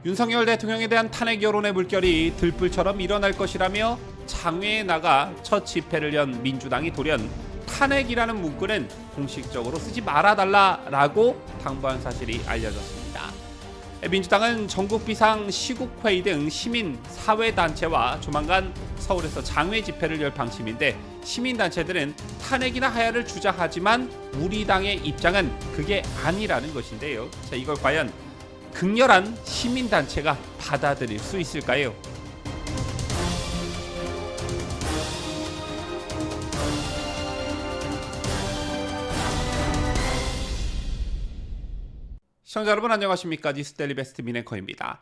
윤석열 대통령에 대한 탄핵 여론의 물결이 들불처럼 일어날 것이라며 장외에 나가 첫 집회를 연 민주당이 돌연 탄핵이라는 문구는 공식적으로 쓰지 말아달라라고 당부한 사실이 알려졌습니다. 민주당은 전국 비상 시국회의 등 시민 사회단체와 조만간 서울에서 장외 집회를 열 방침인데, 시민단체들은 탄핵이나 하야를 주장하지만 우리 당의 입장은 그게 아니라는 것인데요. 자, 이걸 과연 극렬한 시민단체가 받아들일 수 있을까요? 시청자 여러분 안녕하십니까? 뉴스데일리 베스트 민앵커입니다.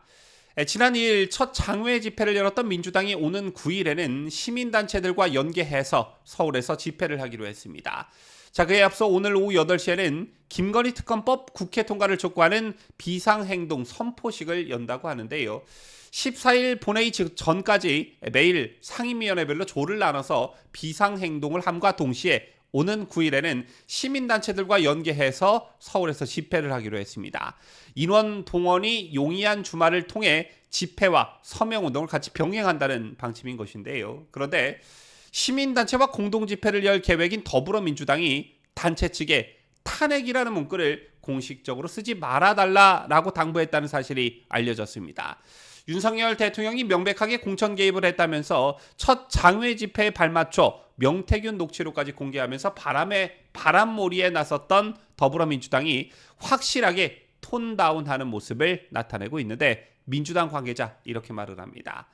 지난 2일 첫 장외 집회를 열었던 민주당이 오는 9일에는 시민단체들과 연계해서 서울에서 집회를 하기로 했습니다. 자, 그에 앞서 오늘 오후 8시에는 김건희 특검법 국회 통과를 촉구하는 비상행동 선포식을 연다고 하는데요. 14일 본회의 전까지 매일 상임위원회별로 조를 나눠서 비상행동을 함과 동시에 오는 9일에는 시민단체들과 연계해서 서울에서 집회를 하기로 했습니다. 인원 동원이 용이한 주말을 통해 집회와 서명운동을 같이 병행한다는 방침인 것인데요. 그런데 시민단체와 공동집회를 열 계획인 더불어민주당이 단체 측에 탄핵이라는 문구를 공식적으로 쓰지 말아달라라고 당부했다는 사실이 알려졌습니다. 윤석열 대통령이 명백하게 공천 개입을 했다면서 첫 장외 집회에 발맞춰 명태균 녹취록까지 공개하면서 바람몰이에 나섰던 더불어민주당이 확실하게 톤다운하는 모습을 나타내고 있는데, 민주당 관계자 이렇게 말을 합니다.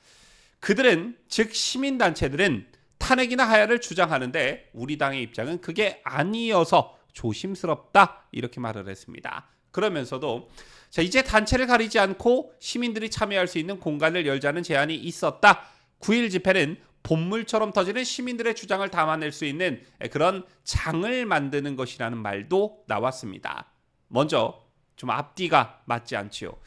그들은, 즉 시민단체들은 탄핵이나 하야를 주장하는데 우리 당의 입장은 그게 아니어서 조심스럽다 이렇게 말을 했습니다. 그러면서도 자, 이제 단체를 가리지 않고 시민들이 참여할 수 있는 공간을 열자는 제안이 있었다. 9일 집회는 본물처럼 터지는 시민들의 주장을 담아낼 수 있는 그런 장을 만드는 것이라는 말도 나왔습니다. 먼저 좀 앞뒤가 맞지 않지요.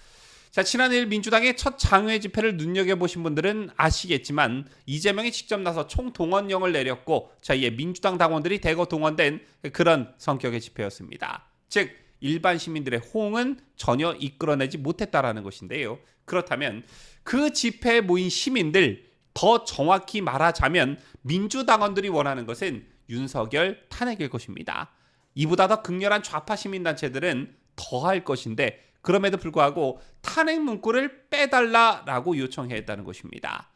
자, 지난 2일 민주당의 첫 장외 집회를 눈여겨보신 분들은 아시겠지만 이재명이 직접 나서 총동원령을 내렸고, 자, 이에 민주당 당원들이 대거 동원된 그런 성격의 집회였습니다. 즉 일반 시민들의 호응은 전혀 이끌어내지 못했다라는 것인데요. 그렇다면 그 집회에 모인 시민들, 더 정확히 말하자면 민주당원들이 원하는 것은 윤석열 탄핵일 것입니다. 이보다 더 극렬한 좌파 시민단체들은 더 할 것인데, 그럼에도 불구하고 탄핵 문구를 빼달라라고 요청했다는 것입니다.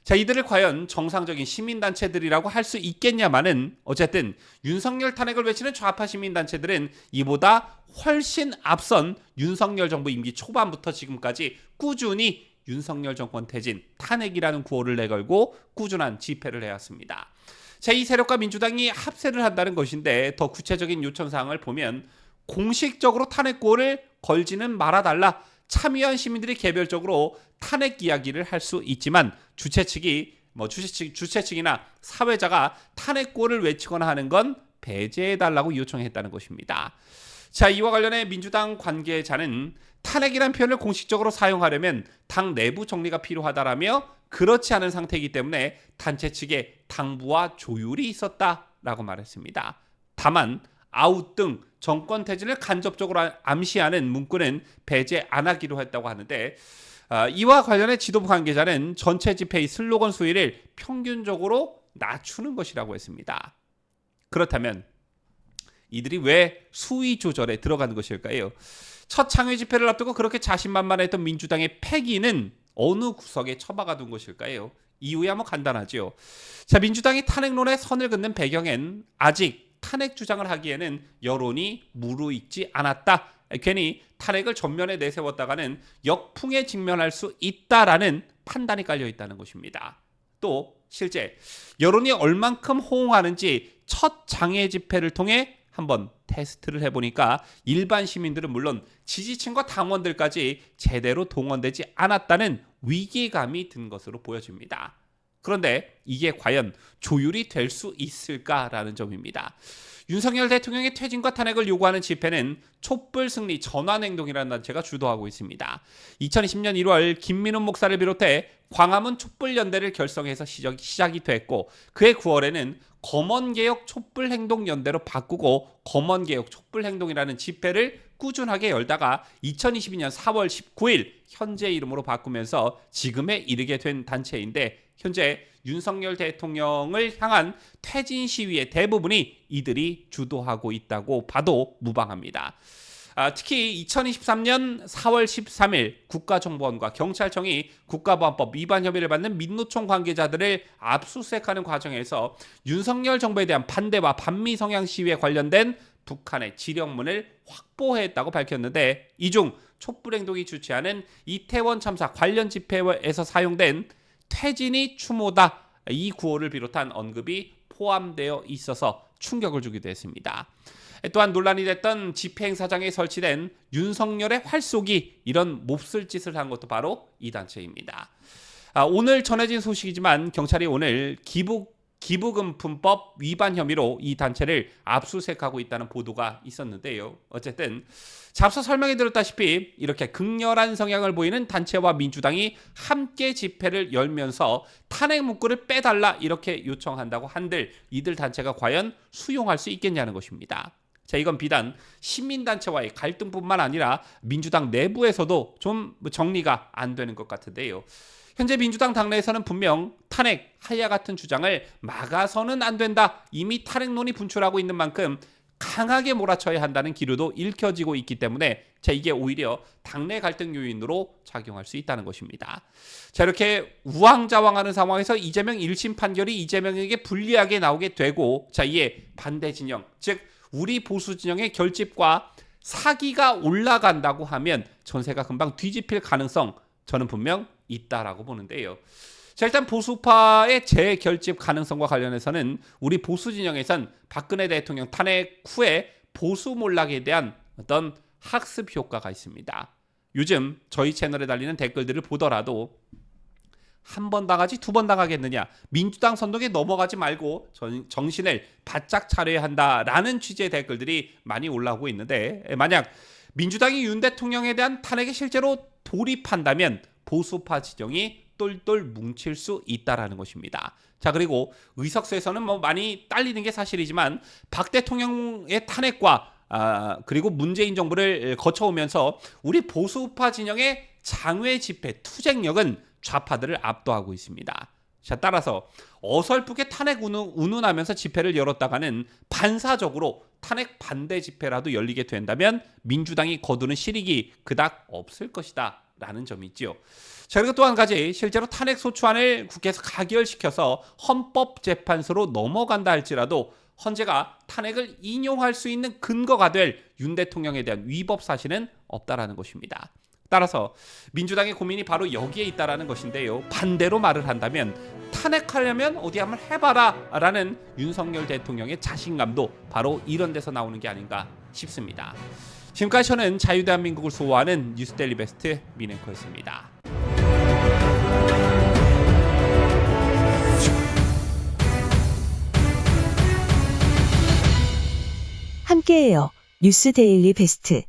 자, 이들을 과연 정상적인 시민단체들이라고 할 수 있겠냐마는, 어쨌든 윤석열 탄핵을 외치는 좌파 시민단체들은 이보다 훨씬 앞선 윤석열 정부 임기 초반부터 지금까지 꾸준히 윤석열 정권 퇴진, 탄핵이라는 구호를 내걸고 꾸준한 집회를 해왔습니다. 자, 이 세력과 민주당이 합세를 한다는 것인데, 더 구체적인 요청사항을 보면 공식적으로 탄핵 구호를 걸지는 말아달라. 참여한 시민들이 개별적으로 탄핵 이야기를 할 수 있지만 주최 측이나 사회자가 탄핵 구호를 외치거나 하는 건 배제해달라고 요청했다는 것입니다. 자, 이와 관련해 민주당 관계자는 탄핵이란 표현을 공식적으로 사용하려면 당 내부 정리가 필요하다라며, 그렇지 않은 상태이기 때문에 단체 측의 당부와 조율이 있었다라고 말했습니다. 다만 아웃 등 정권 퇴진을 간접적으로 암시하는 문구는 배제 안 하기로 했다고 하는데, 이와 관련해 지도부 관계자는 전체 집회의 슬로건 수위를 평균적으로 낮추는 것이라고 했습니다. 그렇다면 이들이 왜 수위 조절에 들어가는 것일까요? 첫 장외 집회를 앞두고 그렇게 자신만만했던 민주당의 패기는 어느 구석에 처박아 둔 것일까요? 이유야 뭐 간단하죠. 자, 민주당이 탄핵론에 선을 긋는 배경엔 아직 탄핵 주장을 하기에는 여론이 무르익지 않았다. 괜히 탄핵을 전면에 내세웠다가는 역풍에 직면할 수 있다라는 판단이 깔려 있다는 것입니다. 또 실제 여론이 얼만큼 호응하는지 첫 장외 집회를 통해 한번 테스트를 해보니까 일반 시민들은 물론 지지층과 당원들까지 제대로 동원되지 않았다는 위기감이 든 것으로 보여집니다. 그런데 이게 과연 조율이 될 수 있을까라는 점입니다. 윤석열 대통령의 퇴진과 탄핵을 요구하는 집회는 촛불승리 전환행동이라는 단체가 주도하고 있습니다. 2020년 1월 김민훈 목사를 비롯해 광화문 촛불연대를 결성해서 시작이 됐고, 그해 9월에는 검언개혁 촛불행동연대로 바꾸고 검언개혁 촛불행동이라는 집회를 꾸준하게 열다가 2022년 4월 19일 현재 이름으로 바꾸면서 지금에 이르게 된 단체인데, 현재 윤석열 대통령을 향한 퇴진 시위의 대부분이 이들이 주도하고 있다고 봐도 무방합니다. 특히 2023년 4월 13일 국가정보원과 경찰청이 국가보안법 위반 혐의를 받는 민노총 관계자들을 압수수색하는 과정에서 윤석열 정부에 대한 반대와 반미 성향 시위에 관련된 북한의 지령문을 확보했다고 밝혔는데, 이 중 촛불행동이 주최하는 이태원 참사 관련 집회에서 사용된 퇴진이 추모다, 이 구호를 비롯한 언급이 포함되어 있어서 충격을 주기도 했습니다. 또한 논란이 됐던 집회 행사장에 설치된 윤석열의 활쏘기, 이런 몹쓸 짓을 한 것도 바로 이 단체입니다. 오늘 전해진 소식이지만 경찰이 오늘 기부금품법 위반 혐의로 이 단체를 압수수색하고 있다는 보도가 있었는데요. 어쨌든 앞서 설명해 드렸다시피 이렇게 극렬한 성향을 보이는 단체와 민주당이 함께 집회를 열면서 탄핵 문구를 빼달라 이렇게 요청한다고 한들 이들 단체가 과연 수용할 수 있겠냐는 것입니다. 자, 이건 비단 시민단체와의 갈등뿐만 아니라 민주당 내부에서도 좀 정리가 안 되는 것 같은데요. 현재 민주당 당내에서는 분명 탄핵, 하야 같은 주장을 막아서는 안 된다, 이미 탄핵론이 분출하고 있는 만큼 강하게 몰아쳐야 한다는 기류도 읽혀지고 있기 때문에 이게 오히려 당내 갈등 요인으로 작용할 수 있다는 것입니다. 자, 이렇게 우왕좌왕하는 상황에서 이재명 1심 판결이 이재명에게 불리하게 나오게 되고, 자, 이에 반대 진영, 즉 우리 보수 진영의 결집과 사기가 올라간다고 하면 전세가 금방 뒤집힐 가능성, 저는 분명 있다라고 보는데요. 자, 일단 보수파의 재결집 가능성과 관련해서는 우리 보수 진영에선 박근혜 대통령 탄핵 후에 보수 몰락에 대한 어떤 학습 효과가 있습니다. 요즘 저희 채널에 달리는 댓글들을 보더라도 한 번 당하지 두 번 당하겠느냐, 민주당 선동에 넘어가지 말고 정신을 바짝 차려야 한다라는 취지의 댓글들이 많이 올라오고 있는데, 만약 민주당이 윤 대통령에 대한 탄핵에 실제로 돌입한다면 보수파 진영이 똘똘 뭉칠 수 있다라는 것입니다. 자, 그리고 의석수에서는 많이 딸리는 게 사실이지만 박 대통령의 탄핵과 그리고 문재인 정부를 거쳐오면서 우리 보수파 진영의 장외 집회 투쟁력은 좌파들을 압도하고 있습니다. 자, 따라서 어설프게 탄핵 운운하면서 집회를 열었다가는 반사적으로 탄핵 반대 집회라도 열리게 된다면 민주당이 거두는 실익이 그닥 없을 것이다 라는 점이 있지요. 자, 그리고 또 한 가지, 실제로 탄핵 소추안을 국회에서 가결시켜서 헌법재판소로 넘어간다 할지라도 헌재가 탄핵을 인용할 수 있는 근거가 될 윤 대통령에 대한 위법 사실은 없다라는 것입니다. 따라서 민주당의 고민이 바로 여기에 있다라는 것인데요. 반대로 말을 한다면 탄핵하려면 어디 한번 해봐라 라는 윤석열 대통령의 자신감도 바로 이런 데서 나오는 게 아닌가 싶습니다. 지금까지 저는 자유대한민국을 수호하는 뉴스데일리 베스트 민앵커였습니다. 함께해요. 뉴스데일리 베스트.